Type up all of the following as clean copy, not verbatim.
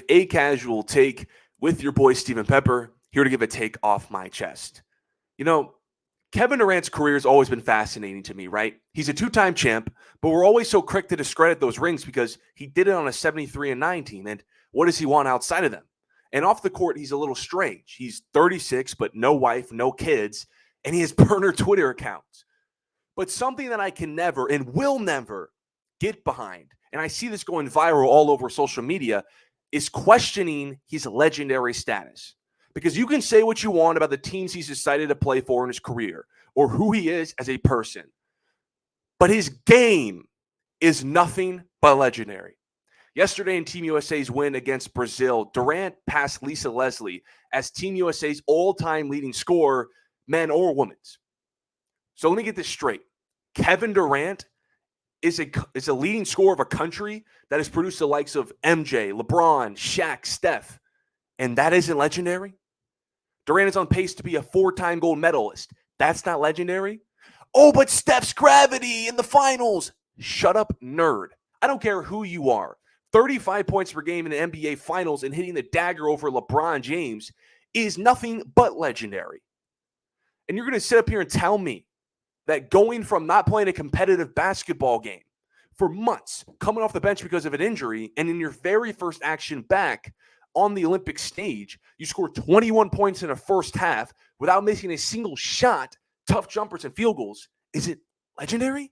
a casual take with your boy Stephen Pepper, here to give a take off my chest. You know, Kevin Durant's career has always been fascinating to me, right? He's a two-time champ, but we're always so quick to discredit those rings because he did it on a 73-9 team. And what does he want outside of them? And off the court, he's a little strange. He's 36, but no wife, no kids, and he has burner Twitter accounts. But something that I can never and will never get behind, and I see this going viral all over social media, is questioning his legendary status. Because you can say what you want about the teams he's decided to play for in his career or who he is as a person, but his game is nothing but legendary. Yesterday in Team USA's win against Brazil, Durant passed Lisa Leslie as Team USA's all-time leading scorer, men or women's. So let me get this straight. Kevin Durant is a leading scorer of a country that has produced the likes of MJ, LeBron, Shaq, Steph, and that isn't legendary? Durant is on pace to be a 4-time gold medalist. That's not legendary? Oh, but Steph's gravity in the finals. Shut up, nerd. I don't care who you are. 35 points per game in the NBA finals and hitting the dagger over LeBron James is nothing but legendary. And you're going to sit up here and tell me that going from not playing a competitive basketball game for months, coming off the bench because of an injury, and in your very first action back on the Olympic stage, you scored 21 points in a first half without missing a single shot, tough jumpers and field goals. Is it legendary?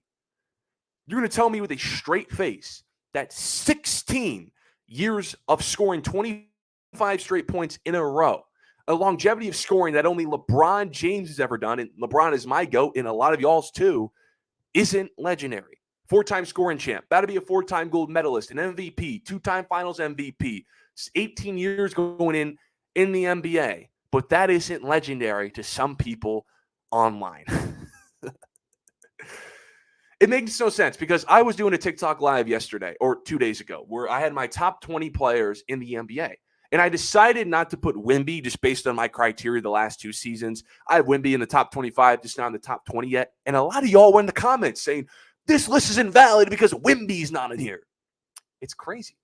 You're going to tell me with a straight face that 16 years of scoring 25 straight points in a row, a longevity of scoring that only LeBron James has ever done, and LeBron is my GOAT, and a lot of y'all's too, isn't legendary. 4-time scoring champ, about to be a 4-time gold medalist, an MVP, 2-time finals MVP, 18 years going in the NBA. But that isn't legendary to some people online. It makes no sense because I was doing a TikTok live yesterday or 2 days ago where I had my top 20 players in the NBA. And I decided not to put Wemby just based on my criteria the last 2 seasons. I have Wemby in the top 25, just not in the top 20 yet. And a lot of y'all went in the comments saying, this list is invalid because Wemby's not in here. It's crazy.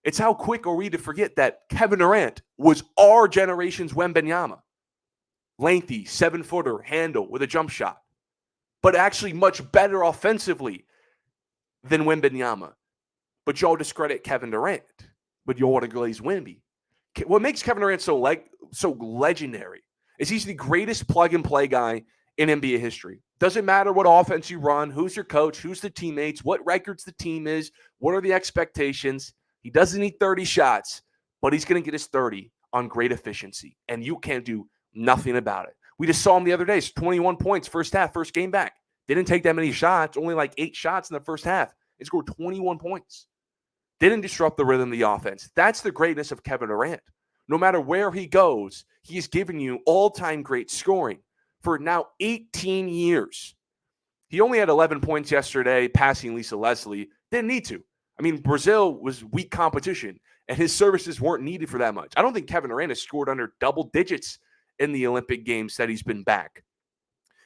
It's how quick are we to forget that Kevin Durant was our generation's Wembanyama. Lengthy, 7-footer, handle with a jump shot. But actually much better offensively than Wembanyama. But y'all discredit Kevin Durant. But y'all want to glaze Wemby. What makes Kevin Durant so legendary is he's the greatest plug-and-play guy in NBA history. Doesn't matter what offense you run, who's your coach, who's the teammates, what records the team is, what are the expectations. He doesn't need 30 shots, but he's going to get his 30 on great efficiency, and you can't do nothing about it. We just saw him the other day, 21 points first half, first game back. Didn't take that many shots, only like 8 shots in the first half. He scored 21 points. Didn't disrupt the rhythm of the offense. That's the greatness of Kevin Durant. No matter where he goes, he's given you all-time great scoring for now 18 years. He only had 11 points yesterday, passing Lisa Leslie. Didn't need to. I mean, Brazil was weak competition, and his services weren't needed for that much. I don't think Kevin Durant has scored under double digits in the Olympic Games that he's been back.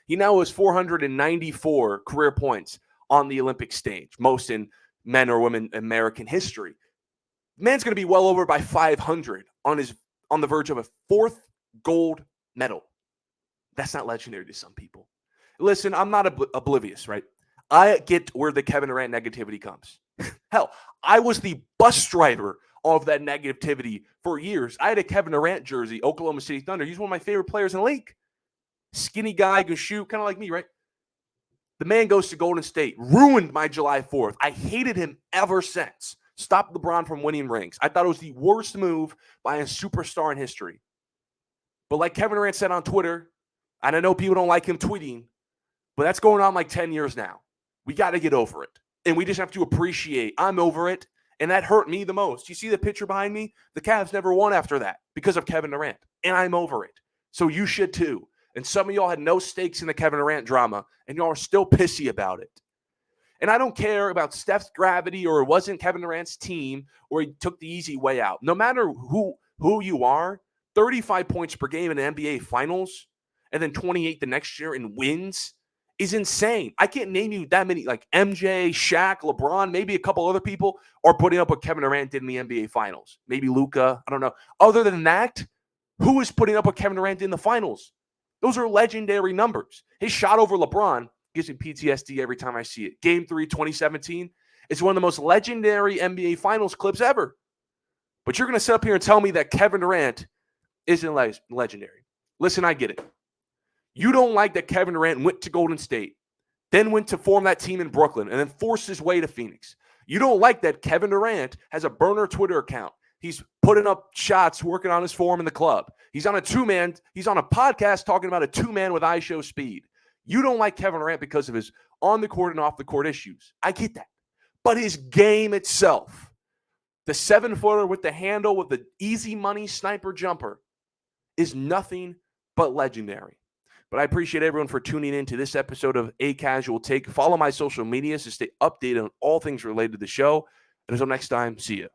He now has 494 career points on the Olympic stage, most in men or women American history. Man's going to be well over by 500 on the verge of a 4th gold medal. That's not legendary to some people. Listen, I'm not oblivious, right? I get where the Kevin Durant negativity comes. Hell, I was the bus driver of that negativity for years. I had a Kevin Durant jersey, Oklahoma City Thunder. He's one of my favorite players in the league. Skinny guy, can shoot, kind of like me, right? The man goes to Golden State, ruined my July 4th. I hated him ever since. Stopped LeBron from winning rings. I thought it was the worst move by a superstar in history. But like Kevin Durant said on Twitter, and I know people don't like him tweeting, but that's going on like 10 years now. We got to get over it. And we just have to appreciate I'm over it. And that hurt me the most. You see the picture behind me? The Cavs never won after that because of Kevin Durant. And I'm over it. So you should too. And some of y'all had no stakes in the Kevin Durant drama, and y'all are still pissy about it. And I don't care about Steph's gravity or it wasn't Kevin Durant's team or he took the easy way out. No matter who you are, 35 points per game in the NBA Finals and then 28 the next year in wins is insane. I can't name you that many, like MJ, Shaq, LeBron, maybe a couple other people are putting up what Kevin Durant did in the NBA Finals. Maybe Luka, I don't know. Other than that, who is putting up what Kevin Durant did in the finals? Those are legendary numbers. His shot over LeBron gives me PTSD every time I see it. Game 3, 2017. It's one of the most legendary NBA Finals clips ever. But you're going to sit up here and tell me that Kevin Durant isn't legendary. Listen, I get it. You don't like that Kevin Durant went to Golden State, then went to form that team in Brooklyn, and then forced his way to Phoenix. You don't like that Kevin Durant has a burner Twitter account. He's putting up shots, working on his form in the club. He's on a two-man. He's on a podcast talking about a two-man with iShow speed. You don't like Kevin Durant because of his on-the-court and off-the-court issues. I get that. But his game itself, the 7-footer with the handle with the easy money sniper jumper, is nothing but legendary. But I appreciate everyone for tuning in to this episode of A Casual Take. Follow my social medias to stay updated on all things related to the show. And until next time, see you.